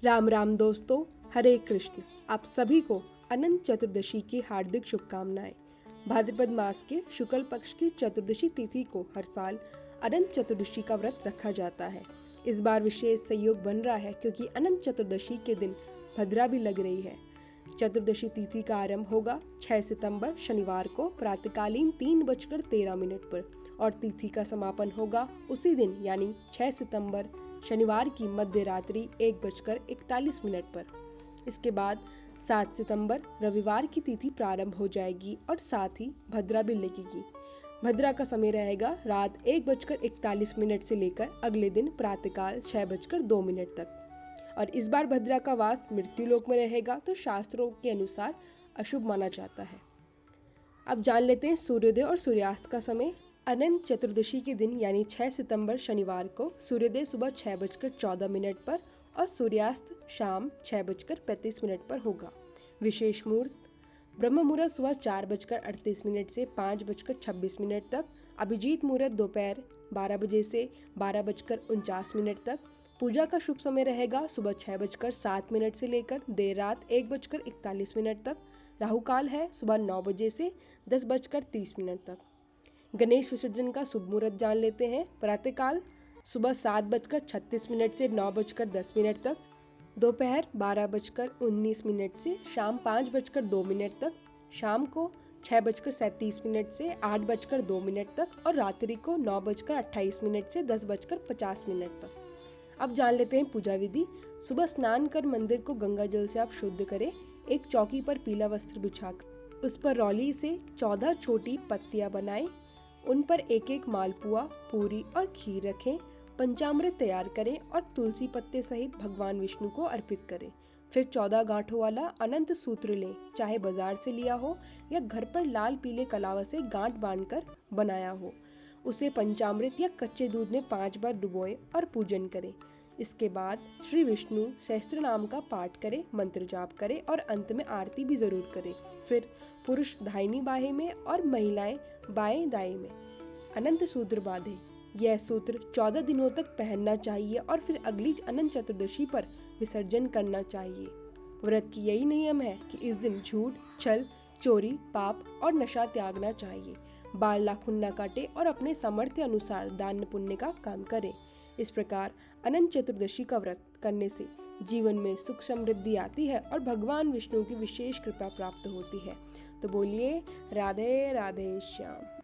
राम राम दोस्तों, हरे कृष्ण। आप सभी को अनंत चतुर्दशी की हार्दिक शुभकामनाएं। भाद्रपद मास के शुक्ल पक्ष की चतुर्दशी तिथि को हर साल अनंत चतुर्दशी का व्रत रखा जाता है। इस बार विशेष संयोग बन रहा है क्योंकि अनंत चतुर्दशी के दिन भद्रा भी लग रही है। चतुर्दशी तिथि का आरंभ होगा 6 सितंबर शनिवार को प्रातःकालीन 3:13 पर और तिथि का समापन होगा उसी दिन यानी 6 सितंबर शनिवार की मध्य रात्रि 1:41 पर। इसके बाद 7 सितंबर रविवार की तिथि प्रारंभ हो जाएगी और साथ ही भद्रा भी लगेगी। भद्रा का समय रहेगा रात 1:41 से लेकर अगले दिन प्रातःकाल 6:02 तक। और इस बार भद्रा का वास मृत्युलोक में रहेगा तो शास्त्रों के अनुसार अशुभ माना जाता है। अब जान लेते हैं सूर्योदय और सूर्यास्त का समय। अनंत चतुर्दशी के दिन यानी 6 सितंबर शनिवार को सूर्योदय सुबह 6:14 पर और सूर्यास्त शाम 6:35 पर होगा। विशेष मुहूर्त ब्रह्म मुहूर्त सुबह 4:38 से 5:26 तक, अभिजीत मुहूर्त दोपहर 12 बजे से 12:49 तक। पूजा का शुभ समय रहेगा सुबह 6:07 से लेकर देर रात 1:41 तक। राहु काल है सुबह 9 बजे से 10:30 तक। गणेश विसर्जन का शुभ मुहूर्त जान लेते हैं। प्रातःकाल सुबह 7:36 से 9:10 तक, दोपहर 12:19 से शाम 5:02 तक, शाम को 6:37 से 8:02 तक और रात्रि को 9:28 से 10:50 तक। अब जान लेते हैं पूजा विधि। सुबह स्नान कर मंदिर को गंगा जल से आप शुद्ध करें। एक चौकी पर पीला वस्त्र बिछाकर उस पर रौली से 14 छोटी पत्तियां बनाएं। उन पर एक एक मालपुआ, पूरी और खीर रखें। पंचामृत तैयार करें और तुलसी पत्ते सहित भगवान विष्णु को अर्पित करें। फिर 14 गांठों वाला अनंत सूत्र लें, चाहे बाजार से लिया हो या घर पर लाल पीले कलावा से गांठ बांधकर बनाया हो। उसे पंचामृत या कच्चे दूध में 5 बार डुबोएं और पूजन करें। इसके बाद श्री विष्णु सहस्त्र नाम का पाठ करें, मंत्र जाप करें और अंत में आरती भी जरूर करें। फिर पुरुष दाहिनी बाहें में और महिलाएं बाएं दाएं में अनंत सूत्र बांधे। यह सूत्र 14 दिनों तक पहनना चाहिए और फिर अगली अनंत चतुर्दशी पर विसर्जन करना चाहिए। व्रत की यही नियम है कि इस दिन झूठ, छल, चोरी, पाप और नशा त्यागना चाहिए। बाल नाखून न काटे और अपने सामर्थ्य अनुसार दान पुण्य का काम करें। इस प्रकार अनंत चतुर्दशी का व्रत करने से जीवन में सुख समृद्धि आती है और भगवान विष्णु की विशेष कृपा प्राप्त होती है। तो बोलिए राधे राधे श्याम।